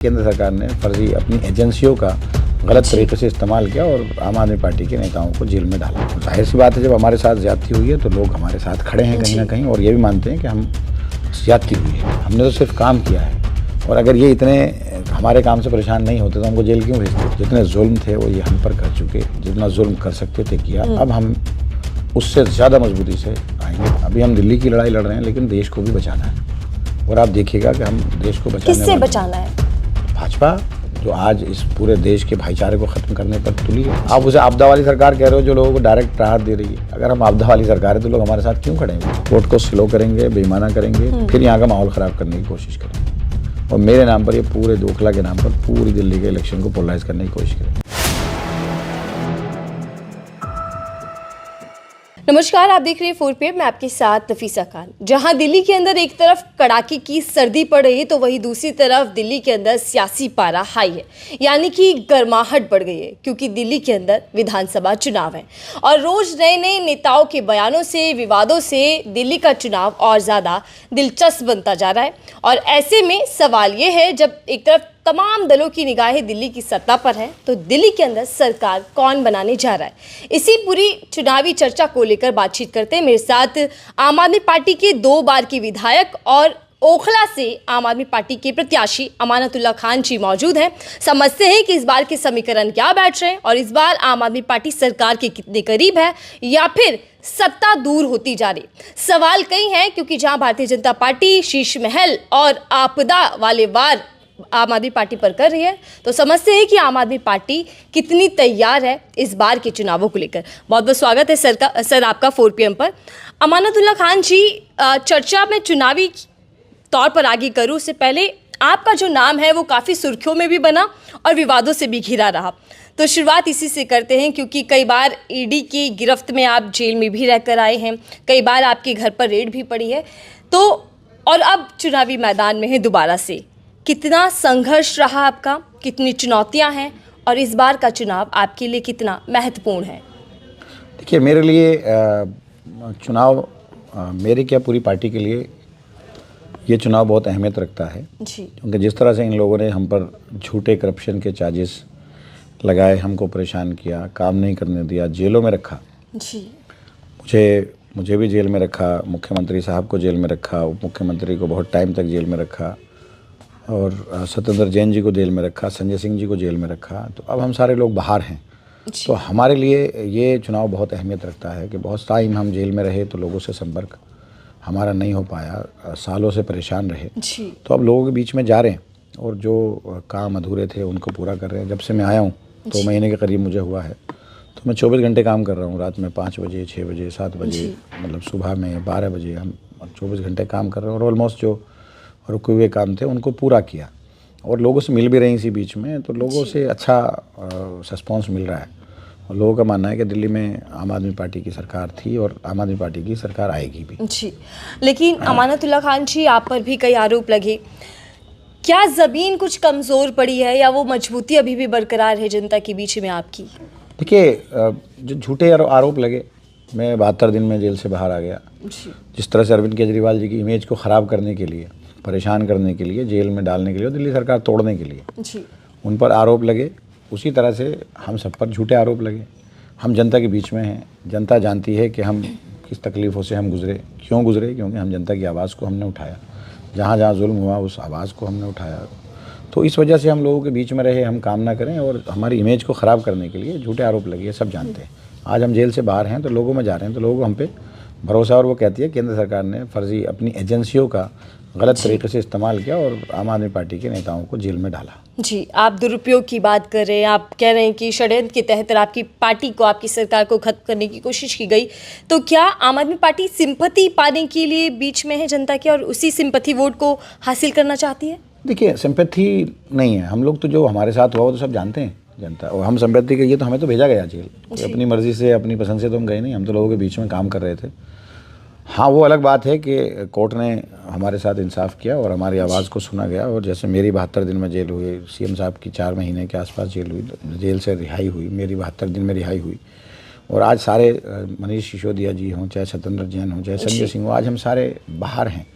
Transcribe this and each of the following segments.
केंद्र सरकार ने फर्जी अपनी एजेंसियों का गलत तरीके से इस्तेमाल किया और आम आदमी पार्टी के नेताओं को जेल में डाला। जाहिर सी बात है, जब हमारे साथ ज्यादती हुई है तो लोग हमारे साथ खड़े हैं कहीं ना कहीं और ये भी मानते हैं कि हम ज्यादती हुई है। हमने तो सिर्फ काम किया है और अगर ये इतने हमारे काम से परेशान नहीं होते तो हमको जेल क्यों भेजते। जितने जुल्म थे वो ये हम पर कर चुके, जितना जुल्म कर सकते थे किया। अब हम उससे ज़्यादा मजबूती से आएंगे। अभी हम दिल्ली की लड़ाई लड़ रहे हैं लेकिन देश को भी बचाना है और आप देखिएगा कि हम देश को किससे बचाना है? भाजपा जो आज इस पूरे देश के भाईचारे को खत्म करने पर तुली है। आप उसे आपदा वाली सरकार कह रहे हो जो लोगों को डायरेक्ट राहत दे रही है। अगर हम आपदा वाली सरकार है तो लोग हमारे साथ क्यों खड़े हैं? वोट को स्लो करेंगे, बेईमाना करेंगे, फिर यहाँ का माहौल ख़राब करने की कोशिश करेंगे और मेरे नाम पर, ये पूरे दोखला के नाम पर पूरी दिल्ली के इलेक्शन को पोलराइज करने की कोशिश करेंगे। नमस्कार, आप देख रहे हैं 4PM, मैं आपके साथ नफीसा खान। जहां दिल्ली के अंदर एक तरफ कड़ाके की सर्दी पड़ रही है तो वहीं दूसरी तरफ दिल्ली के अंदर सियासी पारा हाई है, यानी कि गर्माहट बढ़ गई है क्योंकि दिल्ली के अंदर विधानसभा चुनाव है और रोज नए नए नेताओं के बयानों से, विवादों से दिल्ली का चुनाव और ज़्यादा दिलचस्प बनता जा रहा है। और ऐसे में सवाल ये है, जब एक तरफ तमाम दलों की निगाहें दिल्ली की सत्ता पर है तो दिल्ली के अंदर सरकार कौन बनाने जा रहा है? इसी पूरी चुनावी चर्चा को लेकर बातचीत करते हैं मेरे साथ आम आदमी पार्टी के 2 बार के विधायक और ओखला से आम आदमी पार्टी के प्रत्याशी अमानतुल्लाह खान जी मौजूद हैं। समझते हैं कि इस बार के समीकरण क्या बैठ रहे हैं और इस बार आम आदमी पार्टी सरकार के कितने करीब है या फिर सत्ता दूर होती जा रही। सवाल कई हैं क्योंकि जहां भारतीय जनता पार्टी शीश महल और आपदा वाले वार आम आदमी पार्टी पर कर रही है तो समझते हैं कि आम आदमी पार्टी कितनी तैयार है इस बार के चुनावों को लेकर। बहुत बहुत स्वागत है सर आपका 4PM पर। अमानतुल्लाह खान जी, चर्चा में चुनावी तौर पर आगे करूँ उससे पहले आपका जो नाम है वो काफ़ी सुर्खियों में भी बना और विवादों से भी घिरा रहा। तो शुरुआत इसी से करते हैं क्योंकि कई बार ईडी की गिरफ्त में आप जेल में भी रहकर आए हैं, कई बार आपके घर पर रेड भी पड़ी है, तो और अब चुनावी मैदान में है दोबारा से। कितना संघर्ष रहा आपका, कितनी चुनौतियां हैं और इस बार का चुनाव आपके लिए कितना महत्वपूर्ण है? देखिए, मेरे लिए चुनाव, मेरे क्या पूरी पार्टी के लिए ये चुनाव बहुत अहमियत रखता है जी। क्योंकि जिस तरह से इन लोगों ने हम पर झूठे करप्शन के चार्जेस लगाए, हमको परेशान किया, काम नहीं करने दिया, जेलों में रखा जी। मुझे भी जेल में रखा, मुख्यमंत्री साहब को जेल में रखा, उप मुख्यमंत्री को बहुत टाइम तक जेल में रखा और सत्येंद्र जैन जी को जेल में रखा, संजय सिंह जी को जेल में रखा। तो अब हम सारे लोग बाहर हैं। तो हमारे लिए ये चुनाव बहुत अहमियत रखता है कि बहुत टाइम हम जेल में रहे तो लोगों से संपर्क हमारा नहीं हो पाया, सालों से परेशान रहे। तो अब लोगों के बीच में जा रहे हैं और जो काम अधूरे थे उनको पूरा कर रहे हैं। जब से मैं आया हूँ 2 महीने के करीब मुझे हुआ है, तो मैं 24 घंटे काम कर रहा हूँ। रात में 5 बजे, 6 बजे, 7 बजे, मतलब सुबह में 12 बजे हम 24 घंटे काम कर रहे हैं और ऑलमोस्ट जो रुके हुए काम थे उनको पूरा किया और लोगों से मिल भी रही इसी बीच में। तो लोगों से अच्छा रिस्पॉन्स मिल रहा है और लोगों का मानना है कि दिल्ली में आम आदमी पार्टी की सरकार थी और आम आदमी पार्टी की सरकार आएगी भी जी। लेकिन अमानतुल्लाह खान जी, आप पर भी कई आरोप लगे। क्या ज़मीन कुछ कमज़ोर पड़ी है या वो मजबूती अभी भी बरकरार है जनता के बीच में आपकी? देखिए, जो झूठे आरोप लगे, मैं 72 दिन में जेल से बाहर आ गया। जिस तरह से अरविंद केजरीवाल जी की इमेज को ख़राब करने के लिए, परेशान करने के लिए, जेल में डालने के लिए, दिल्ली सरकार तोड़ने के लिए जी। उन पर आरोप लगे, उसी तरह से हम सब पर झूठे आरोप लगे। हम जनता के बीच में हैं, जनता जानती है कि हम किस तकलीफ़ों से हम गुज़रे, क्यों गुज़रे, क्योंकि हम जनता की आवाज़ को हमने उठाया, जहाँ जहाँ जुल्म हुआ उस आवाज़ को हमने उठाया। तो इस वजह से हम लोगों के बीच में रहे, हम काम ना करें और हमारी इमेज को ख़राब करने के लिए झूठे आरोप लगे, ये सब जानते हैं। आज हम जेल से बाहर हैं तो लोगों में जा रहे हैं तो लोगों को हम पे भरोसा, और वो कहती है केंद्र सरकार ने फर्जी अपनी एजेंसियों का गलत तरीके से इस्तेमाल किया और आम आदमी पार्टी के नेताओं को जेल में डाला जी। आप दुरुपयोग की बात कर रहे हैं, आप कह रहे हैं कि षड्यंत्र के तहत आपकी पार्टी को, आपकी सरकार को खत्म करने की कोशिश की गई। तो क्या आम आदमी पार्टी सिंपैथी पाने के लिए बीच में है जनता की और उसी सिंपैथी वोट को हासिल करना चाहती है? देखिए, सिंपैथी नहीं है। हम लोग तो जो हमारे साथ हुआ वो तो सब जानते हैं जनता, और हम सिंपैथी के लिए तो हमें तो भेजा गया जेल, अपनी मर्जी से, अपनी पसंद से तो हम गए नहीं। हम तो लोगों के बीच में काम कर रहे थे। हाँ, वो अलग बात है कि कोर्ट ने हमारे साथ इंसाफ किया और हमारी आवाज़ को सुना गया। और जैसे मेरी 72 दिन में जेल हुई, CM साहब की 4 महीने के आसपास जेल हुई, जेल से रिहाई हुई, मेरी 72 दिन में रिहाई हुई। और आज सारे मनीष सिसोदिया जी हों, चाहे सत्येंद्र जैन हों, चाहे संजय सिंह हो, आज हम सारे बाहर हैं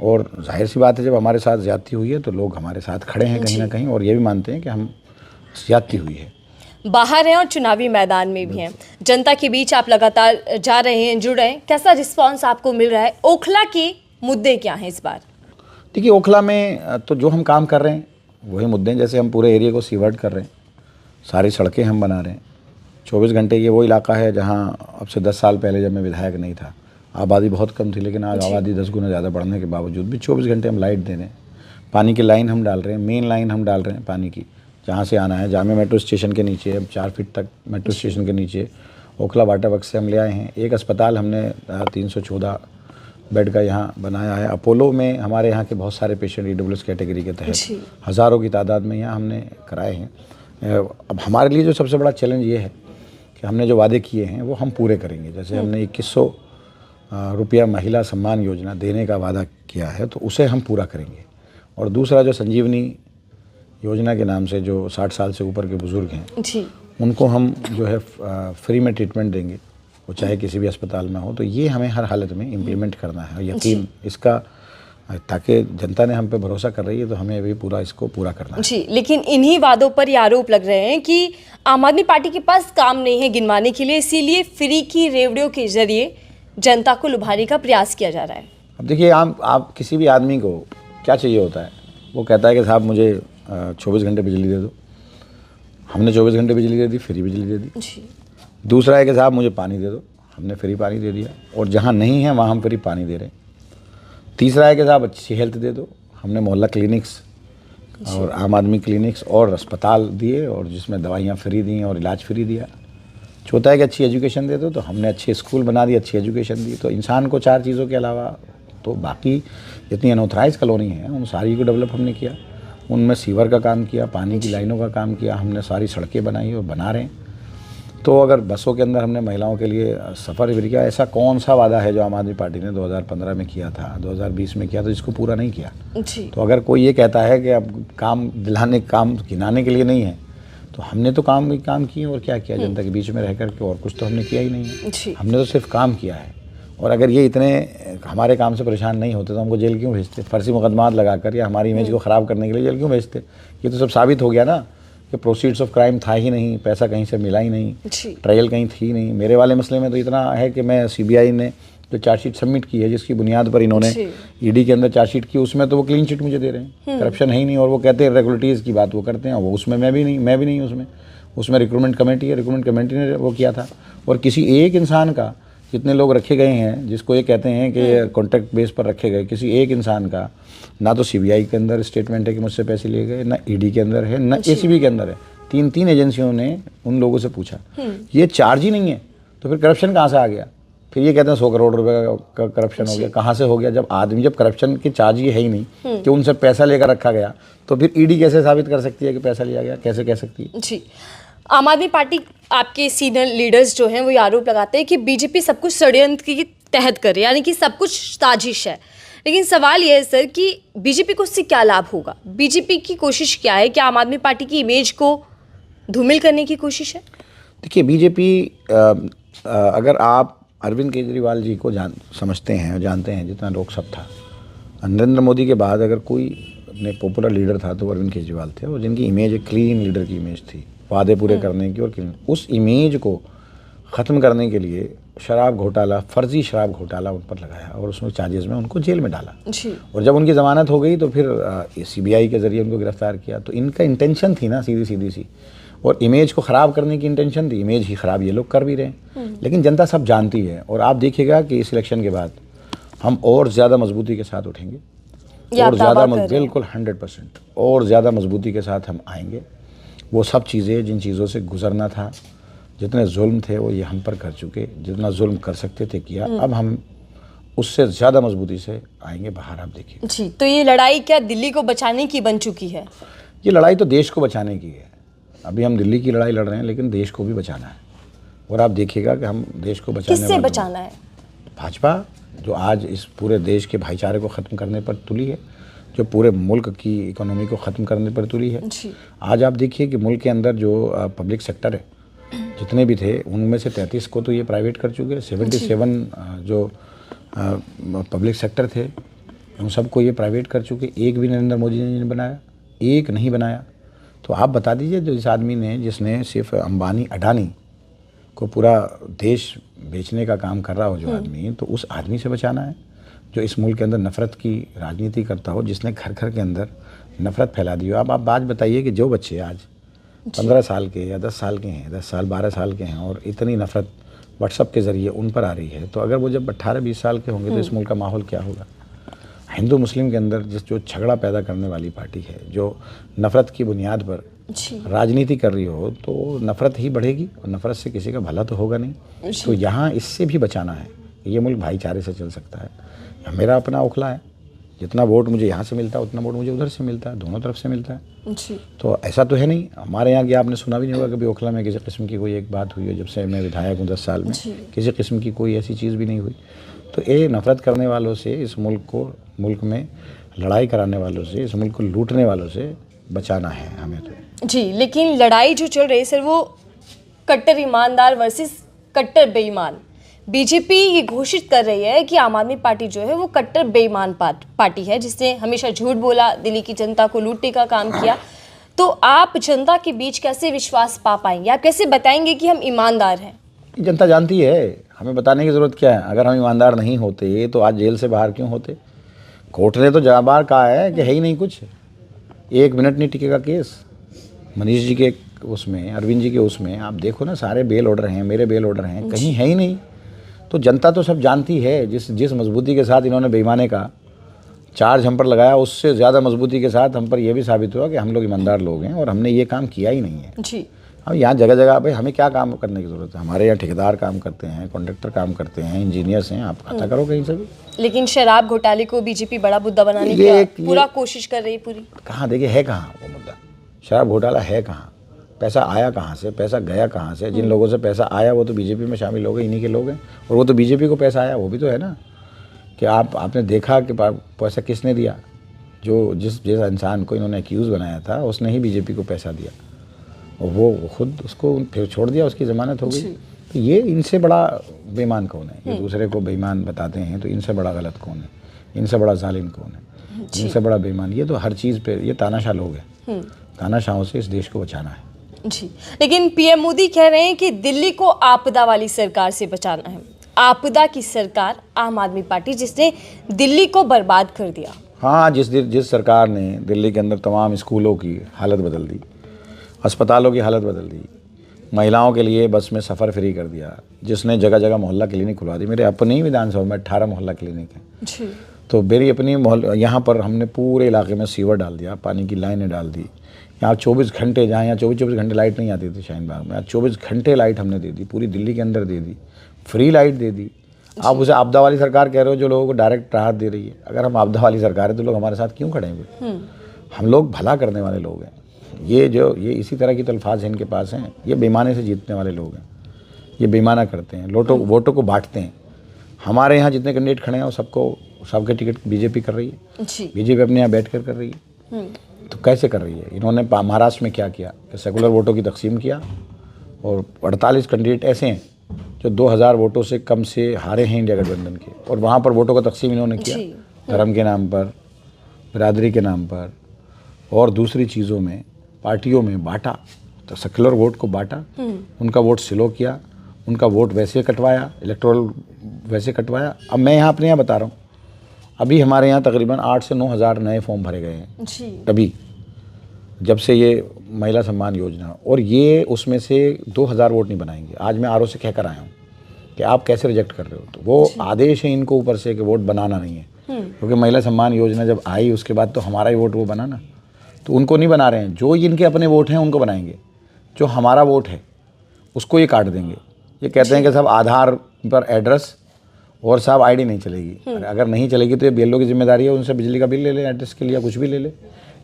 और जाहिर सी बात है जब हमारे साथ ज़्यादती हुई है तो लोग हमारे साथ खड़े हैं कहीं ना कहीं और ये भी मानते हैं कि हम ज़्यादती हुई है। बाहर हैं और चुनावी मैदान में भी हैं, जनता के बीच आप लगातार जा रहे हैं, जुड़ रहे हैं, कैसा रिस्पांस आपको मिल रहा है? ओखला के मुद्दे क्या हैं इस बार? देखिए, ओखला में तो जो हम काम कर रहे हैं वही मुद्दे हैं। जैसे हम पूरे एरिया को सीवर्ड कर रहे हैं, सारी सड़कें हम बना रहे हैं। 24 घंटे ये वो इलाका है जहाँ अब से 10 साल पहले जब मैं विधायक नहीं था आबादी बहुत कम थी, लेकिन आज आबादी 10 गुना ज़्यादा बढ़ने के बावजूद भी 24 घंटे हम लाइट दे रहे हैं। पानी की लाइन हम डाल रहे हैं, मेन लाइन हम डाल रहे हैं पानी की, जहाँ से आना है जामे मेट्रो स्टेशन के नीचे, अब 4 फीट तक मेट्रो स्टेशन के नीचे ओखला वाटर वर्क से हम ले आए हैं। एक अस्पताल हमने 314 बेड का यहाँ बनाया है। अपोलो में हमारे यहाँ के बहुत सारे पेशेंट EWS कैटेगरी के तहत हज़ारों की तादाद में यहाँ हमने कराए हैं। अब हमारे लिए जो सबसे बड़ा चैलेंज ये है कि हमने जो वादे किए हैं वो हम पूरे करेंगे। जैसे हमने 2100 रुपया महिला सम्मान योजना देने का वादा किया है तो उसे हम पूरा करेंगे। और दूसरा जो संजीवनी योजना के नाम से जो 60 साल से ऊपर के बुज़ुर्ग हैं जी, उनको हम जो है फ्री में ट्रीटमेंट देंगे, वो चाहे किसी भी अस्पताल में हो। तो ये हमें हर हालत में इम्प्लीमेंट करना है। यकीन इसका, ताकि जनता ने हम पे भरोसा कर रही है तो हमें भी पूरा इसको पूरा करना है। जी, लेकिन इन्हीं वादों पर ये आरोप लग रहे हैं कि आम आदमी पार्टी के पास काम नहीं है गिनवाने के लिए, इसीलिए फ्री की रेवड़ियों के जरिए जनता को लुभाने का प्रयास किया जा रहा है। अब देखिए, आप किसी भी आदमी को क्या चाहिए होता है, वो कहता है कि साहब मुझे 24 घंटे बिजली दे दो। हमने 24 घंटे बिजली दे दी, फ्री बिजली दे दी। जी, दूसरा है कि साहब मुझे पानी दे दो, हमने फ्री पानी दे दिया और जहाँ नहीं है वहाँ हम फ्री पानी दे रहे हैं। तीसरा है कि साहब अच्छी हेल्थ दे दो, हमने मोहल्ला क्लिनिक्स और आम आदमी क्लिनिक्स और अस्पताल दिए और जिसमें दवाइयाँ फ्री दी और इलाज फ्री दिया। चौथा है कि अच्छी एजुकेशन दे दो, तो हमने अच्छे स्कूल बना दिए, अच्छी एजुकेशन दी। तो इंसान को 4 चीज़ों के अलावा तो बाकी जितनी अनऑथराइज कॉलोनी है उन सारी को डेवलप हमने किया। उनमें सीवर का काम किया, पानी की लाइनों का काम किया, हमने सारी सड़कें बनाई और बना रहे हैं। तो अगर बसों के अंदर हमने महिलाओं के लिए सफ़र भी किया, ऐसा कौन सा वादा है जो आम आदमी पार्टी ने 2015 में किया था, 2020 में किया था, जिसको पूरा नहीं किया? जी, तो अगर कोई ये कहता है कि अब काम दिलाने, काम गिनाने के लिए नहीं है, तो हमने तो काम किए और क्या किया जनता के बीच में रह करके, और कुछ तो हमने किया ही नहीं है। जी, हमने तो सिर्फ काम किया है। और अगर ये इतने हमारे काम से परेशान नहीं होते तो हमको जेल क्यों भेजते, फर्जी मुकदमात लगाकर या हमारी इमेज को ख़राब करने के लिए जेल क्यों भेजते? ये तो सब साबित हो गया ना कि प्रोसीड्स ऑफ क्राइम था ही नहीं, पैसा कहीं से मिला ही नहीं, ट्रायल कहीं थी नहीं। मेरे वाले मसले में तो इतना है कि मैं CBI ने जो चार्जशीट सबमिट की है, जिसकी बुनियाद पर इन्होंने ED के अंदर चार्जशीट की, उसमें तो वो क्लीन चिट मुझे दे रहे हैं, करप्शन है ही नहीं। और वो कहते हैं रेगुलेटरीज़ की बात वो करते हैं, वो उसमें मैं भी नहीं उसमें रिक्रूटमेंट कमेटी है, रिक्रूटमेंट कमेटी ने वो किया था। और किसी एक इंसान का, जितने लोग रखे गए हैं जिसको ये कहते हैं कि कॉन्ट्रैक्ट बेस पर रखे गए, किसी एक इंसान का ना तो CBI के अंदर स्टेटमेंट है कि मुझसे पैसे लिए गए, ना ED के अंदर है, ना ACB के अंदर है। 3 एजेंसियों ने उन लोगों से पूछा, ये चार्ज ही नहीं है तो फिर करप्शन कहाँ से आ गया? फिर ये कहते हैं 100 करोड़ रुपए का करप्शन हो गया। कहाँ से हो गया? जब करप्शन की चार्ज ये है ही नहीं कि उनसे पैसा लेकर रखा गया, तो फिर ED कैसे साबित कर सकती है कि पैसा लिया गया? कैसे कह सकती है? जी, आम आदमी पार्टी आपके सीनियर लीडर्स जो हैं वो ये आरोप लगाते हैं कि बीजेपी सब कुछ षड्यंत्र के तहत कर रही है, यानी कि सब कुछ साजिश है। लेकिन सवाल ये है सर कि बीजेपी को उससे क्या लाभ होगा? बीजेपी की कोशिश क्या है? क्या आम आदमी पार्टी की इमेज को धूमिल करने की कोशिश है? देखिए, बीजेपी अगर आप अरविंद केजरीवाल जी को समझते हैं और जानते हैं, जितना लोग सब था, नरेंद्र मोदी के बाद अगर कोई अपने पॉपुलर लीडर था तो अरविंद केजरीवाल थे, और जिनकी इमेज एक क्लीन लीडर की इमेज थी, वादे पूरे करने की, और उस इमेज को ख़त्म करने के लिए शराब घोटाला, फर्जी शराब घोटाला उन पर लगाया और उसमें चार्जेस में उनको जेल में डाला। जी, और जब उनकी ज़मानत हो गई तो फिर CBI के ज़रिए उनको गिरफ्तार किया। तो इनका इंटेंशन थी ना सीधी सी, और इमेज को ख़राब करने की इंटेंशन थी। इमेज ही ख़राब ये लोग कर भी रहे हैं, लेकिन जनता सब जानती है। और आप देखिएगा कि इस इलेक्शन के बाद हम और ज़्यादा मजबूती के साथ उठेंगे, और ज़्यादा बिल्कुल 100% और ज़्यादा मजबूती के साथ हम आएंगे। वो सब चीज़ें, जिन चीज़ों से गुजरना था, जितने जुल्म थे वो ये हम पर कर चुके, जितना जुल्म कर सकते थे किया, अब हम उससे ज़्यादा मजबूती से आएंगे बाहर। आप देखिए जी, तो ये लड़ाई क्या दिल्ली को बचाने की बन चुकी है? ये लड़ाई तो देश को बचाने की है। अभी हम दिल्ली की लड़ाई लड़ रहे हैं, लेकिन देश को भी बचाना है। और आप देखिएगा कि हम देश को बचाने किससे बचाना है? भाजपा, जो आज इस पूरे देश के भाईचारे को ख़त्म करने पर तुली है, जो पूरे मुल्क की इकोनॉमी को ख़त्म करने पर तुली है। आज आप देखिए कि मुल्क के अंदर जो पब्लिक सेक्टर है, जितने भी थे उनमें से 33 को तो ये प्राइवेट कर चुके हैं। 77 जो पब्लिक सेक्टर थे उन सबको ये प्राइवेट कर चुके, एक भी नरेंद्र मोदी जी ने बनाया, एक नहीं बनाया। तो आप बता दीजिए, जो इस आदमी ने, जिसने सिर्फ अंबानी अडानी को पूरा देश बेचने का काम कर रहा हो जो आदमी, तो उस आदमी से बचाना है जो इस मुल्क के अंदर नफ़रत की राजनीति करता हो, जिसने घर घर के अंदर नफ़रत फैला दी हो। अब आप बात बताइए कि जो बच्चे आज 15 साल के या 10 साल के हैं, 10 साल 12 साल के हैं, और इतनी नफ़रत व्हाट्सअप के ज़रिए उन पर आ रही है, तो अगर वो जब 18-20 साल के होंगे तो इस मुल्क का माहौल क्या होगा। हिंदू मुस्लिम के अंदर जो झगड़ा पैदा करने वाली पार्टी है, जो नफ़रत की बुनियाद पर राजनीति कर रही हो, तो नफ़रत ही बढ़ेगी और नफ़रत से किसी का भला तो होगा नहीं। तो यहाँ इससे भी बचाना है। ये मुल्क भाईचारे से चल सकता है। मेरा अपना ओखला है, जितना वोट मुझे यहाँ से मिलता है उतना वोट मुझे उधर से मिलता है, दोनों तरफ से मिलता है। तो ऐसा तो है नहीं हमारे यहाँ कि आपने सुना भी नहीं होगा कभी ओखला में किसी किस्म की कोई एक बात हुई है। जब से मैं विधायक हूँ 10 साल में, किसी किस्म की कोई ऐसी चीज़ भी नहीं हुई। तो ये नफ़रत करने वालों से, इस मुल्क में लड़ाई कराने वालों से, इस मुल्क को लूटने वालों से बचाना है हमें तो। जी, लेकिन लड़ाई जो चल रही है सर, वो कट्टर ईमानदार वर्सेस कट्टर बेईमान। बीजेपी ये घोषित कर रही है कि आम आदमी पार्टी जो है वो कट्टर बेईमान पार्टी है, जिसने हमेशा झूठ बोला, दिल्ली की जनता को लूटने का काम किया। तो आप जनता के बीच कैसे विश्वास पा पाएंगे? आप कैसे बताएंगे कि हम ईमानदार हैं? जनता जानती है, हमें बताने की ज़रूरत क्या है। अगर हम ईमानदार नहीं होते तो आज जेल से बाहर क्यों होते। कोर्ट ने तो बार कहा है कि है ही नहीं कुछ, 1 मिनट नहीं टिकेगा केस। मनीष जी के उसमें, अरविंद जी के उसमें आप देखो ना, सारे बेल ऑर्डर हैं, मेरे बेल ऑर्डर हैं, कहीं है ही नहीं। तो जनता तो सब जानती है। जिस मजबूती के साथ इन्होंने बेईमाने का चार्ज हम पर लगाया, उससे ज़्यादा मजबूती के साथ हम पर यह भी साबित हुआ कि हम लोग ईमानदार लोग हैं और हमने ये काम किया ही नहीं है। जी, अब यहाँ जगह जगह भाई हमें क्या काम करने की ज़रूरत है। हमारे यहाँ ठेकेदार काम करते हैं, कॉन्ट्रैक्टर काम करते हैं, इंजीनियर्स हैं, आप पता करो कहीं से भी। लेकिन शराब घोटाले को बीजेपी बड़ा मुद्दा बनाने की पूरा कोशिश कर रही है पूरी। कहाँ देखिए, है कहाँ वो मुद्दा। शराब घोटाला है कहाँ, पैसा आया कहाँ से, पैसा गया कहाँ से। जिन लोगों से पैसा आया वो तो बीजेपी में शामिल हो गए, इन्हीं के लोग हैं। और वो तो बीजेपी को पैसा आया, वो भी तो है ना कि आपने देखा कि पैसा किसने दिया। जिस इंसान को इन्होंने एक्यूज़ बनाया था उसने ही बीजेपी को पैसा दिया और वो खुद उसको फिर छोड़ दिया, उसकी ज़मानत हो गई। तो ये इनसे बड़ा बेईमान कौन है। ये दूसरे को बेईमान बताते हैं, तो इनसे बड़ा गलत कौन है, इनसे बड़ा जालिम कौन है, इनसे बड़ा बेईमान। ये तो हर चीज़ पे ये तानाशाह लोग हैं। तानाशाहों से इस देश को बचाना है। जी, लेकिन पीएम मोदी कह रहे हैं कि दिल्ली को आपदा वाली सरकार से बचाना है। आपदा की सरकार आम आदमी पार्टी, जिसने दिल्ली को बर्बाद कर दिया। हाँ, जिस सरकार ने दिल्ली के अंदर तमाम स्कूलों की हालत बदल दी, अस्पतालों की हालत बदल दी, महिलाओं के लिए बस में सफ़र फ्री कर दिया, जिसने जगह जगह मोहल्ला क्लिनिक खुलवा दी। मेरे अपनी ही विधानसभा में 18 मोहल्ला क्लिनिक है। तो मेरी अपनी यहाँ पर हमने पूरे इलाके में सीवर डाल दिया, पानी की लाइनें डाल दी। यहाँ 24 घंटे, जहाँ यहाँ 24 घंटे लाइट नहीं आती थी शाहीन बाग में, आज 24 घंटे लाइट हमने दे दी, पूरी दिल्ली के अंदर दे दी, फ्री लाइट दे दी। आप उसे आपदा वाली सरकार कह रहे हो जो लोगों को डायरेक्ट राहत दे रही है। अगर हम आपदा वाली सरकार है तो लोग हमारे साथ क्यों खड़े हैं? हम लोग भला करने वाले लोग हैं। ये इसी तरह की तो अल्फाज इनके पास हैं। ये बेईमाने से जीतने वाले लोग हैं। ये बेईमाना करते हैं, वोटों को बांटते हैं। हमारे यहाँ जितने कैंडिडेट खड़े हैं वो सबके टिकट बीजेपी कर रही है। बीजेपी अपने यहाँ बैठ कर रही है। तो कैसे कर रही है? इन्होंने महाराष्ट्र में क्या किया कि सेकुलर वोटों की तकसीम किया और 48 कैंडिडेट ऐसे हैं जो 2000 वोटों से कम से हारे हैं इंडिया गठबंधन के, और वहाँ पर वोटों का तकसीम इन्होंने किया धर्म के नाम पर, बिरादरी के नाम पर और दूसरी चीज़ों में, पार्टियों में बांटा। तो सेकुलर वोट को बांटा, उनका वोट स्लो किया, उनका वोट वैसे कटवाया, इलेक्टोरल वैसे कटवाया। अब मैं यहाँ अपने यहाँ बता रहा हूँ, अभी हमारे यहाँ तकरीबन 8 से 9 हज़ार नए फॉर्म भरे गए हैं अभी, जब से ये महिला सम्मान योजना, और ये उसमें से 2000 वोट नहीं बनाएंगे। आज मैं आरओ से कहकर आया हूँ कि आप कैसे रिजेक्ट कर रहे हो। तो वो आदेश है इनको ऊपर से कि वोट बनाना नहीं है, क्योंकि महिला सम्मान योजना जब आई उसके बाद तो हमारा ही वोट वो बनाना, तो उनको नहीं बना रहे हैं। जो इनके अपने वोट हैं उनको बनाएंगे, जो हमारा वोट है उसको ये काट देंगे। ये कहते हैं कि साहब आधार पर एड्रेस और साहब आईडी नहीं चलेगी। अगर नहीं चलेगी तो ये बीएलओ की जिम्मेदारी है, उनसे बिजली का बिल ले ले, एड्रेस के लिए कुछ भी ले ले।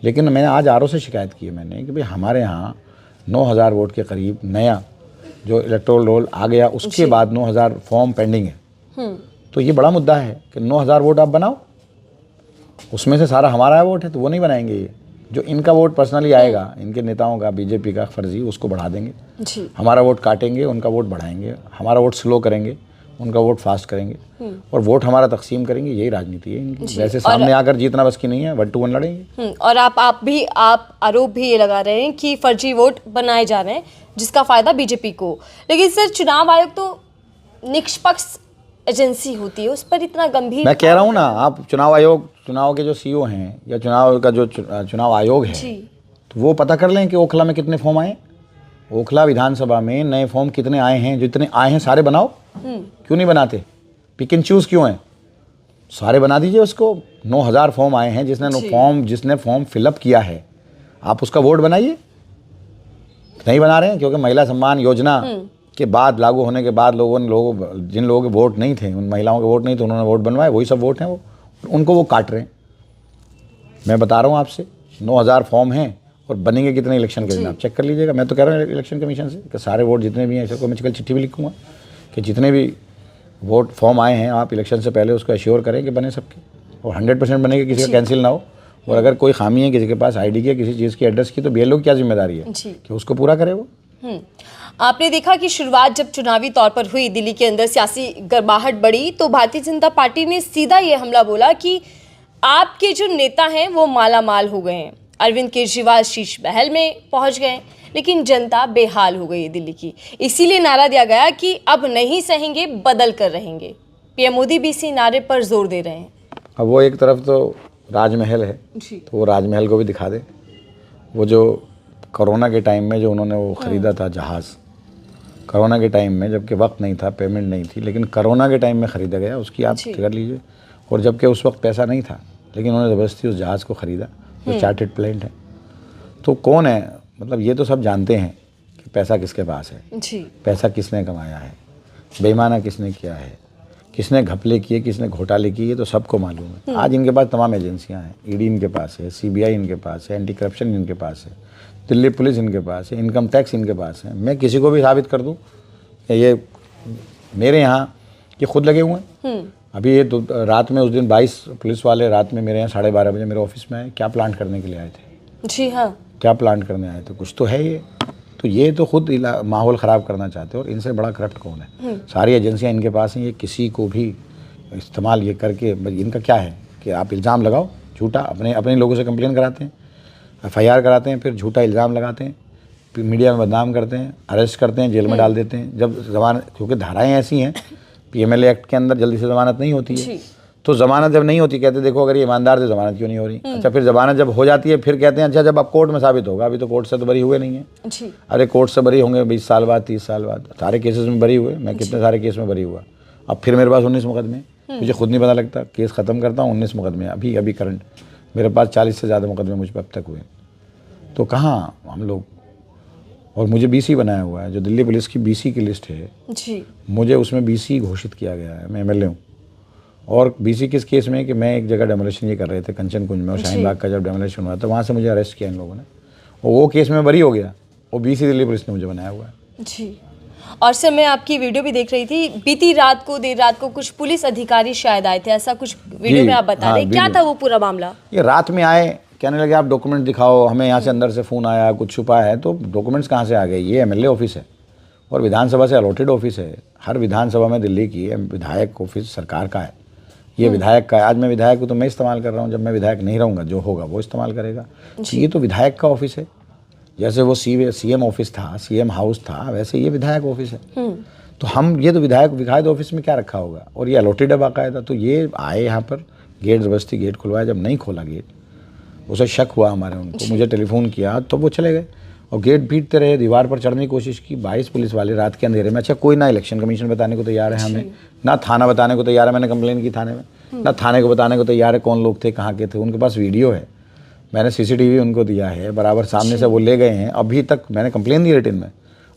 लेकिन मैंने आज आरओ से शिकायत की है मैंने कि भाई हमारे यहाँ 9000 वोट के करीब नया जो इलेक्टोरल रोल आ गया, उसके बाद 9000 फॉर्म पेंडिंग है। तो ये बड़ा मुद्दा है कि 9000 वोट आप बनाओ, उसमें से सारा हमारा वोट है, तो वो नहीं बनाएंगे। ये जो इनका वोट पर्सनली आएगा, इनके नेताओं का, बीजेपी का फर्जी, उसको बढ़ा देंगे। हमारा वोट काटेंगे, उनका वोट बढ़ाएंगे, हमारा वोट स्लो करेंगे, उनका वोट फास्ट करेंगे और वोट हमारा तकसीम करेंगे, यही राजनीति है इनकी। वैसे सामने आकर जीतना बस की नहीं है, 1 to 1 लड़ेंगे। और आप आरोप भी ये लगा रहे हैं कि फर्जी वोट बनाए जा रहे हैं जिसका फायदा बीजेपी को। लेकिन सर, चुनाव आयोग तो निष्पक्ष एजेंसी होती है, उस पर इतना गंभीर मैं कह रहा हूँ ना, आप चुनाव आयोग, चुनाव के जो सीईओ हैं या चुनाव का जो चुनाव आयोग है, तो वो पता कर लें कि ओखला में कितने फॉर्म आए, ओखला विधानसभा में नए फॉर्म कितने आए हैं। जितने आए हैं सारे बनाओ, क्यों नहीं बनाते? पिक एंड चूज क्यों है? सारे बना दीजिए उसको। 9,000 फॉर्म आए हैं, जिसने फॉर्म फिलअप किया है, आप उसका वोट बनाइए। नहीं बना रहे हैं क्योंकि महिला सम्मान योजना के बाद, लागू होने के बाद जिन लोगों के वोट नहीं थे, उन महिलाओं के वोट नहीं थे, उन्होंने वोट बनवाए, वही सब वोट हैं वो, उनको वो काट रहे हैं। मैं बता रहा हूँ आपसे, 9,000 फॉर्म हैं और बनेंगे कितने इलेक्शन के दिन, आप चेक कर लीजिएगा। मैं तो कह रहा हूँ इलेक्शन कमीशन से कि सारे वोट जितने भी हैं, इसको मैं कल चिट्ठी भी लिखूँगा कि जितने भी वोट फॉर्म आए हैं, आप इलेक्शन से पहले उसको एश्योर करें कि बने सबके, और 100% बनेंगे, किसी का कैंसिल ना हो। और अगर कोई खामी है किसी के पास आईडी की, किसी चीज़ की, एड्रेस की, तो बीएलओ की क्या जिम्मेदारी है कि उसको पूरा करे वो। आपने देखा कि शुरुआत जब चुनावी तौर पर हुई, दिल्ली के अंदर सियासी गर्माहट बढ़ी, तो भारतीय जनता पार्टी ने सीधा ये हमला बोला कि आपके जो नेता हैं वो माला माल हो गए हैं। अरविंद केजरीवाल शीश महल में पहुंच गए, लेकिन जनता बेहाल हो गई है दिल्ली की। इसीलिए नारा दिया गया कि अब नहीं सहेंगे, बदल कर रहेंगे। पीएम मोदी भी इसी नारे पर जोर दे रहे हैं। अब वो एक तरफ तो राजमहल है, तो वो राजमहल को भी दिखा दे। वो जो कोरोना के टाइम में जो उन्होंने वो ख़रीदा था जहाज़, कोरोना के टाइम में, जबकि वक्त नहीं था, पेमेंट नहीं थी, लेकिन कोरोना के टाइम में ख़रीदा गया, उसकी आप फिक्र लीजिए। और जबकि उस वक्त पैसा नहीं था, लेकिन उन्होंने ज़बरदस्ती उस जहाज़ को ख़रीदा, जो चार्टर्ड प्लेन है। तो कौन है, मतलब ये तो सब जानते हैं कि पैसा किसके पास है, पैसा किसने कमाया है, बेईमाना किसने किया है, किसने घपले किए, किसने घोटाले किए, तो सबको मालूम है। आज इनके पास तमाम एजेंसियां हैं, ईडी इनके पास है, सीबीआई इनके पास है, एंटी करप्शन इनके पास है, दिल्ली पुलिस इनके पास है, इनकम टैक्स इनके पास है। मैं किसी को भी साबित कर दूं कि ये मेरे यहाँ ये खुद लगे हुए हैं। अभी ये रात में, उस दिन 22 पुलिस वाले रात में मेरे यहाँ 12:30 बजे मेरे ऑफिस में आए। क्या प्लांट करने के लिए आए थे? जी हाँ, क्या प्लांट करने आए थे? कुछ तो है ये। तो ये तो खुद माहौल ख़राब करना चाहते हैं, और इनसे बड़ा करप्ट कौन है? सारी एजेंसियां इनके पास हैं। ये किसी को भी इस्तेमाल ये करके, इनका क्या है कि आप इल्ज़ाम लगाओ झूठा, अपने लोगों से कंप्लेन कराते हैं, FIR कराते हैं, फिर झूठा इल्ज़ाम लगाते हैं, फिर मीडिया में बदनाम करते हैं, अरेस्ट करते हैं, जेल में डाल देते हैं। जब जमानत, क्योंकि धाराएँ ऐसी हैं PMLA एक्ट के अंदर जल्दी से ज़मानत नहीं होती है, तो ज़मानत जब नहीं होती कहते देखो अगर ये ईमानदार थे ज़मानत क्यों नहीं हो रही। अच्छा, फिर ज़मानत जब हो जाती है फिर कहते हैं अच्छा जब अब कोर्ट में साबित होगा। अभी तो कोर्ट से तो बरी हुए नहीं है। अरे कोर्ट से बरी होंगे 20 साल बाद, 30 साल बाद। सारे केसेस में बरी हुए, मैं कितने सारे केस में बरी हुआ। अब फिर मेरे पास 19 मुकदमे, मुझे खुद नहीं पता लगता, केस ख़त्म करता हूँ 19 मुकदमे अभी करंट मेरे पास 40 से ज़्यादा मुकदमे मुझ पर अब तक हुए। तो कहाँ हम लोग, और मुझे BC बनाया हुआ है, जो दिल्ली पुलिस की BC की लिस्ट है जी, मुझे उसमें BC घोषित किया गया है। मैं MLA हूँ। और BC किस केस में कि मैं एक जगह डेमोलेशन ये कर रहे थे कंचन कुंज में, और शाहीन बाग का जब डेमोलेशन हुआ तो वहाँ से मुझे अरेस्ट किया इन लोगों ने, और वो केस में बरी हो गया। वो BC दिल्ली पुलिस ने मुझे बनाया हुआ है जी। और सर, मैं आपकी वीडियो भी देख रही थी, बीती रात को, देर रात को कुछ पुलिस अधिकारी शायद आए थे, ऐसा कुछ वीडियो में आप बता रहे, क्या था वो पूरा मामला? ये रात में आए, कहने लगे आप डॉक्यूमेंट दिखाओ, हमें यहाँ से अंदर से फ़ोन आया, कुछ छुपा है। तो डॉक्यूमेंट्स कहाँ से आ गए? ये MLA ऑफिस है और विधानसभा से अलॉटेड ऑफिस है। हर विधानसभा में दिल्ली की विधायक ऑफिस सरकार का है, ये विधायक का है। आज मैं विधायक हूँ तो मैं इस्तेमाल कर रहा हूँ, जब मैं विधायक नहीं रहूँगा जो होगा वो इस्तेमाल करेगा। तो ये तो विधायक का ऑफिस है, जैसे वो CM ऑफिस था, CM हाउस था, वैसे ये विधायक ऑफिस है। तो हम ये तो विधायक ऑफिस में क्या रखा होगा, और ये अलॉटेड है बाकायदा। तो ये आए यहाँ पर, गेट ज़बरदस्ती गेट खुलवाया, जब नहीं खोला गेट, उसे शक हुआ हमारे उनको, मुझे टेलीफोन किया तो वो चले गए और गेट पीटते रहे, दीवार पर चढ़ने की कोशिश की। 22 पुलिस वाले रात के अंधेरे में। अच्छा, कोई ना इलेक्शन कमीशन बताने को तैयार है हमें, ना थाना बताने को तैयार है, मैंने कंप्लेन की थाने में, ना थाने को बताने को तैयार है कौन लोग थे, कहाँ के थे। उनके पास वीडियो है, मैंने CCTV उनको दिया है, बराबर सामने से वो ले गए हैं। अभी तक मैंने कंप्लेन दी रिटन में,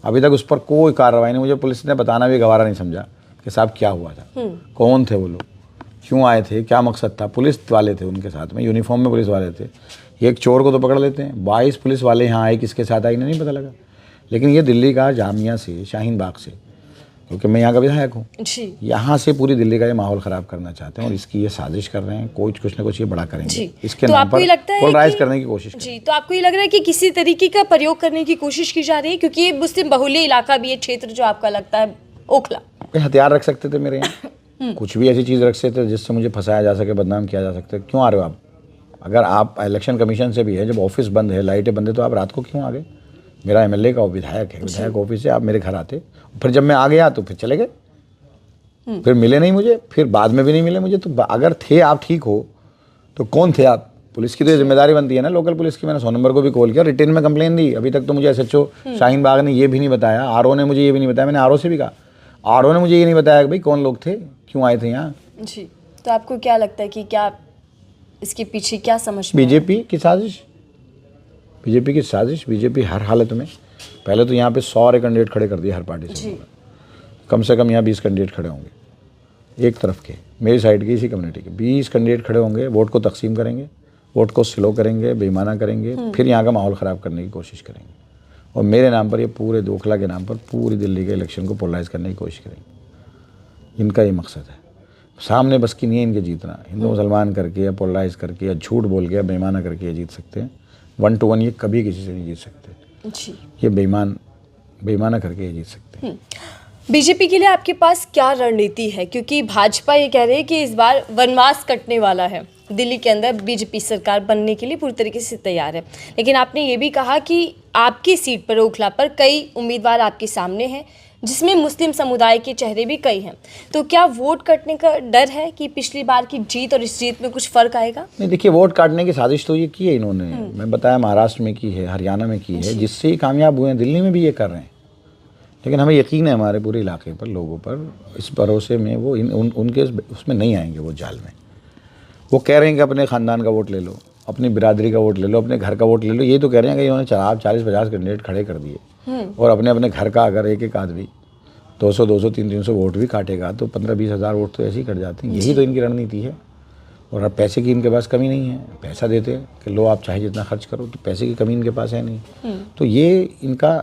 अभी तक उस पर कोई कार्रवाई नहीं। मुझे पुलिस ने बताना भी गवारा नहीं समझा कि साहब क्या हुआ था, कौन थे वो लोग, क्यों आए थे, क्या मकसद था। पुलिस वाले थे उनके साथ में, यूनिफॉर्म में पुलिस वाले थे। एक चोर को तो पकड़ लेते हैं, 22 पुलिस वाले यहाँ आए, किसके साथ आए नहीं पता लगा। लेकिन ये दिल्ली का जामिया से, शाहीन बाग से, क्योंकि मैं यहाँ का विधायक हूँ, यहाँ से पूरी दिल्ली का ये माहौल ख़राब करना चाहते हैं और इसकी ये साजिश कर रहे हैं। कुछ ना कुछ ये बड़ा करेंगे इसके नाम पर, पोलराइज करने की कोशिश जी। तो आपको ये लग रहा है कि किसी तरीके का प्रयोग करने की कोशिश की जा रही है, क्योंकि ये मुस्लिम बहुल्य इलाका भी है, क्षेत्र जो आपका लगता है ओखला? ये हथियार रख सकते थे मेरे यहाँ, कुछ भी ऐसी चीज़ रख सकते थे जिससे मुझे फंसाया जा सके, बदनाम किया जा सकता है। क्यों आ रहे हो आप? अगर आप इलेक्शन कमीशन से भी है, जब ऑफिस बंद है, लाइटें बंद है, तो आप रात को क्यों आ गए? मेरा एमएलए का विधायक है, विधायक ऑफिस से आप मेरे घर आते, फिर जब मैं आ गया तो फिर चले गए, फिर मिले नहीं मुझे, फिर बाद में भी नहीं मिले मुझे। तो अगर थे आप ठीक हो तो कौन थे आप? पुलिस की तो जिम्मेदारी बनती है ना, लोकल पुलिस की। मैंने 100 नंबर को भी कॉल किया, रिटेन में कंप्लेन दी। अभी तक तो मुझे एसएचओ शाहीन बाग ने ये भी नहीं बताया, आरओ ने मुझे ये भी नहीं बताया। मैंने आरओ से भी कहा, आरओ ने मुझे ये नहीं बताया कि भाई कौन लोग थे, क्यों आए थे यहाँ। जी, तो आपको क्या लगता है कि क्या इसके पीछे क्या समझ में? बीजेपी की साजिश, बीजेपी की साजिश। बीजेपी हर हालत में, पहले तो यहाँ पे 100 कैंडिडेट खड़े कर दिए हर पार्टी से, कम से कम यहाँ 20 कैंडिडेट खड़े होंगे एक तरफ के, मेरी साइड की, इसी कम्युनिटी के 20 कैंडिडेट खड़े होंगे, वोट को तकसीम करेंगे, वोट को स्लो करेंगे, बेईमाना करेंगे, फिर यहाँ का माहौल ख़राब करने की कोशिश करेंगे, और मेरे नाम पर, ये पूरे दोखला के नाम पर पूरी दिल्ली के इलेक्शन को पोलराइज करने की कोशिश करेंगे। इनका ये मकसद है, सामने बस की नहीं है इनके जीतना। हिंदू मुसलमान करके या पोलराइज करके या झूठ बोल के या बेईमाना करके ये जीत सकते हैं। 1 to 1 ये कभी किसी से नहीं जीत सकते जी। ये बेईमाना करके ये जीत सकते हैं। बीजेपी के लिए आपके पास क्या रणनीति है? क्योंकि भाजपा ये कह रही है कि इस बार वनवास कटने वाला है, दिल्ली के अंदर बीजेपी सरकार बनने के लिए पूरी तरीके से तैयार है। लेकिन आपने ये भी कहा कि आपकी सीट पर, ओखला पर, कई उम्मीदवार आपके सामने हैं, जिसमें मुस्लिम समुदाय के चेहरे भी कई हैं। तो क्या वोट कटने का डर है कि पिछली बार की जीत और इस जीत में कुछ फ़र्क आएगा? नहीं, देखिए, वोट काटने की साजिश तो ये की है इन्होंने, मैं बताया, महाराष्ट्र में की है, हरियाणा में की है, जिससे ही कामयाब हुए हैं। दिल्ली में भी ये कर रहे हैं, लेकिन हमें यकीन है हमारे पूरे इलाके पर, लोगों पर, इस भरोसे में वो उनके उसमें नहीं आएंगे, वो जाल में। वो कह रहे हैं कि अपने ख़ानदान का वोट ले लो, अपनी बिरादरी का वोट ले लो, अपने घर का वोट ले लो। ये तो कह रहे हैं कि इन्होंने 40-50 कैंडिडेट खड़े कर दिए, और अपने अपने घर का अगर एक आदमी 200, 300 वोट भी काटेगा तो 15-20 हज़ार वोट तो ऐसे ही कट जाते हैं। यही तो इनकी रणनीति है। और अब पैसे की इनके पास कमी नहीं है, पैसा देते हैं कि लो आप चाहे जितना खर्च करो, तो पैसे की कमी इनके पास है नहीं। तो ये इनका,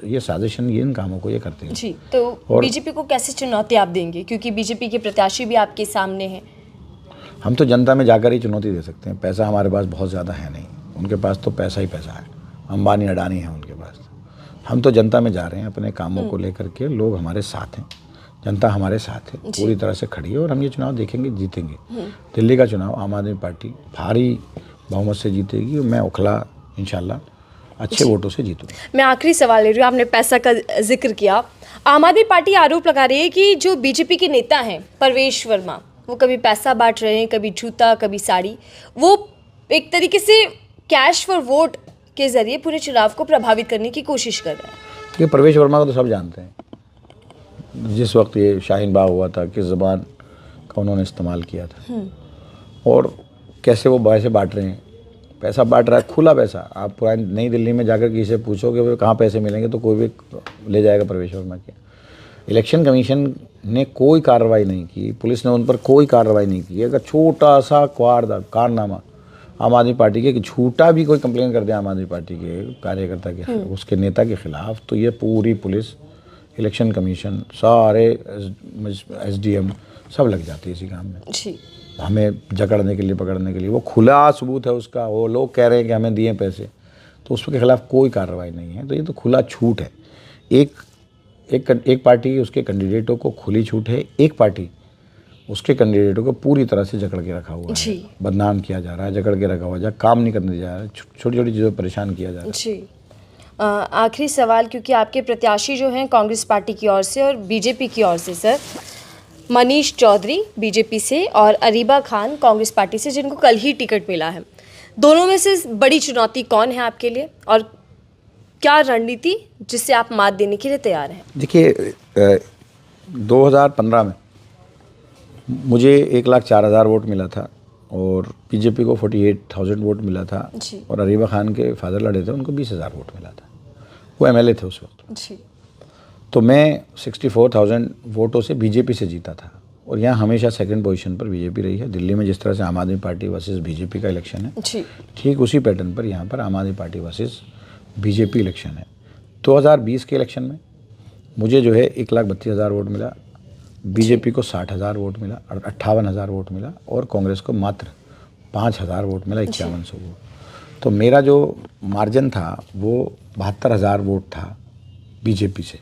ये साजिशन, ये इन कामों को ये करते हैं जी। तो बीजेपी को कैसे चुनौती आप देंगे, क्योंकि बीजेपी के प्रत्याशी भी आपके सामने हैं? हम तो जनता में जाकर ही चुनौती दे सकते हैं। पैसा हमारे पास बहुत ज़्यादा है नहीं, उनके पास तो पैसा ही पैसा है, अंबानी अडानी है उनके पास। हम तो जनता में जा रहे हैं अपने कामों को लेकर के, लोग हमारे साथ हैं, जनता हमारे साथ है, पूरी तरह से खड़ी है, और हम ये चुनाव देखेंगे, जीतेंगे। दिल्ली का चुनाव आम आदमी पार्टी भारी बहुमत से जीतेगी, और मैं ओखला इंशाल्लाह अच्छे वोटों से जीतूंगा। मैं आखिरी सवाल ले रही हूँ, आपने पैसा का जिक्र किया। आम आदमी पार्टी आरोप लगा रही है कि जो बीजेपी के नेता हैं, परवेश वर्मा, वो कभी पैसा बांट रहे हैं, कभी जूता, कभी साड़ी। वो एक तरीके से कैश फॉर वोट के जरिए पूरे चुनाव को प्रभावित करने की कोशिश कर रहे हैं। देखिए, परवेश वर्मा को तो सब जानते हैं। जिस वक्त ये शाहीन बाग हुआ था, किस ज़बान का उन्होंने इस्तेमाल किया था, और कैसे वो पैसे बांट रहे हैं। पैसा बांट रहा है, खुला पैसा। आप पुरानी नई दिल्ली में जाकर किसी से पूछोगे वो कहाँ पैसे मिलेंगे, तो कोई भी ले जाएगा परवेश वर्मा के। इलेक्शन कमीशन ने कोई कार्रवाई नहीं की, पुलिस ने उन पर कोई कार्रवाई नहीं की। अगर छोटा सा कारनामा आम आदमी पार्टी के, कि झूठा भी कोई कंप्लेन कर दे आम आदमी पार्टी के कार्यकर्ता के, उसके नेता के खिलाफ, तो ये पूरी पुलिस, इलेक्शन कमीशन, सारे SDM सब लग जाती है इसी काम में जी। हमें जकड़ने के लिए, पकड़ने के लिए। वो खुला सबूत है उसका, वो लोग कह रहे हैं कि हमें दिए पैसे, तो उसके खिलाफ कोई कार्रवाई नहीं है। तो ये तो खुला छूट है। एक पार्टी उसके कैंडिडेटों को खुली छूट है, एक पार्टी उसके कैंडिडेटों को पूरी तरह से जकड़ के रखा हुआ है, बदनाम किया जा रहा है, जकड़ के रखा हुआ है, काम नहीं करने जा रहा है, छोटी छोटी चीज़ों पर परेशान किया जा रहा है। जी। आखिरी सवाल, क्योंकि आपके प्रत्याशी जो हैं कांग्रेस पार्टी की ओर से और बीजेपी की ओर से, सर, मनीष चौधरी बीजेपी से और अरीबा खान कांग्रेस पार्टी से, जिनको कल ही टिकट मिला है, दोनों में से बड़ी चुनौती कौन है आपके लिए, और क्या रणनीति जिससे आप मात देने के लिए तैयार हैं? देखिए, 2015 में मुझे 1,04,000 वोट मिला था, और बीजेपी को 48,000 वोट मिला था, और अरीबा खान के फादर लड़े थे, उनको 20,000 वोट मिला था। वो MLA थे उस वक्त जी। तो मैं 64,000 वोटों से बीजेपी से जीता था, और यहाँ हमेशा सेकंड पोजीशन पर बीजेपी रही है। दिल्ली में जिस तरह से आम आदमी पार्टी वर्सेस बीजेपी का इलेक्शन है, ठीक उसी पैटर्न पर यहाँ पर आम आदमी पार्टी वर्सेस बीजेपी इलेक्शन है। 2020 के इलेक्शन में मुझे जो है 1,32,000 वोट मिला, बीजेपी को 60,000 वोट मिला, और 58,000 वोट मिला, और कांग्रेस को मात्र 5,000 वोट मिला, 5100 वोट। तो मेरा जो मार्जिन था वो 72,000 वोट था बीजेपी से।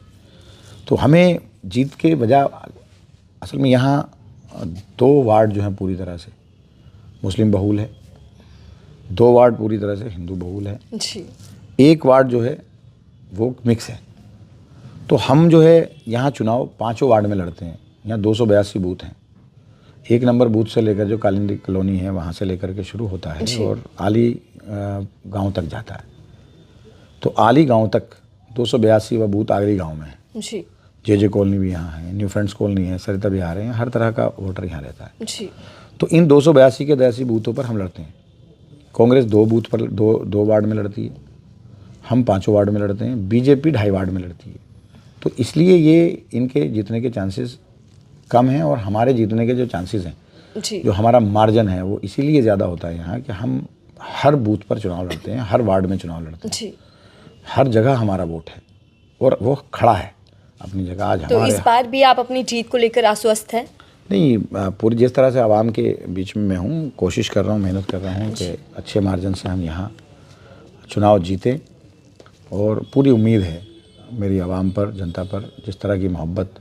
तो हमें जीत के वजह असल में यहाँ 2 वार्ड जो हैं पूरी तरह से मुस्लिम बहुल है, 2 वार्ड पूरी तरह से हिंदू बहुल है, जी 1 वार्ड जो है वो मिक्स है। तो हम जो है यहाँ चुनाव 5 वार्ड में लड़ते हैं। यहाँ 282 बूथ हैं। 1 नंबर बूथ से लेकर जो कालिंदी कॉलोनी है वहाँ से लेकर के शुरू होता है और आली गांव तक जाता है। तो आली गांव तक 282वां बूथ आगरी गांव में है। जी जे कॉलोनी भी यहाँ है, न्यू फ्रेंड्स कॉलोनी है, सरिता विहार है, हर तरह का वोटर यहाँ रहता है। जी तो इन 282 के 82 बूथों पर हम लड़ते हैं। कांग्रेस 2 बूथ पर 2 वार्ड में लड़ती है, हम 5 वार्ड में लड़ते हैं, बीजेपी 2.5 वार्ड में लड़ती है। तो इसलिए ये इनके जीतने के चांसेस कम हैं और हमारे जीतने के जो चांसेस हैं, जी जो हमारा मार्जिन है वो इसीलिए ज़्यादा होता है यहाँ कि हम हर बूथ पर चुनाव लड़ते हैं, हर वार्ड में चुनाव लड़ते हैं, जी हर जगह हमारा वोट है और वो खड़ा है अपनी जगह। आज तो हमारे इस बार भी आप अपनी जीत को लेकर आश्वस्त हैं? नहीं, पूरी जिस तरह से आवाम के बीच में मैं हूँ, कोशिश कर रहा हूँ, मेहनत कर रहा हूँ कि अच्छे मार्जिन से हम यहाँ चुनाव जीतें और पूरी उम्मीद है मेरी आवाम पर, जनता पर। जिस तरह की मोहब्बत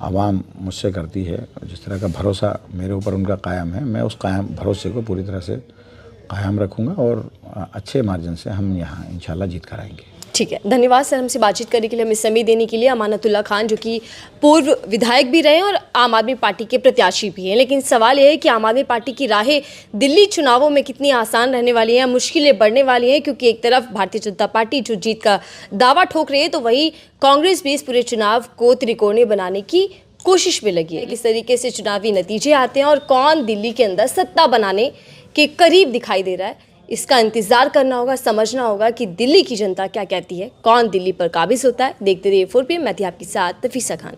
आवाम मुझसे करती है, जिस तरह का भरोसा मेरे ऊपर उनका कायम है, मैं उस कायम भरोसे को पूरी तरह से कायम रखूँगा और अच्छे मार्जिन से हम यहाँ इंशाल्लाह जीत कर आएंगे। ठीक है, धन्यवाद सर हमसे बातचीत करने के लिए, हमें समय देने के लिए। अमानतुल्लाह खान जो कि पूर्व विधायक भी रहे और आम आदमी पार्टी के प्रत्याशी भी हैं, लेकिन सवाल यह है कि आम आदमी पार्टी की राहें दिल्ली चुनावों में कितनी आसान रहने वाली हैं, मुश्किलें बढ़ने वाली हैं, क्योंकि एक तरफ भारतीय जनता पार्टी जो जीत का दावा ठोक रही है, तो वही कांग्रेस भी इस पूरे चुनाव को त्रिकोणीय बनाने की कोशिश में लगी है। किस तरीके से चुनावी नतीजे आते हैं और कौन दिल्ली के अंदर सत्ता बनाने के करीब दिखाई दे रहा है, इसका इंतजार करना होगा, समझना होगा कि दिल्ली की जनता क्या कहती है, कौन दिल्ली पर काबिज होता है। देखते रहिए 4PM, मैं थी आपके साथ नफीसा खान।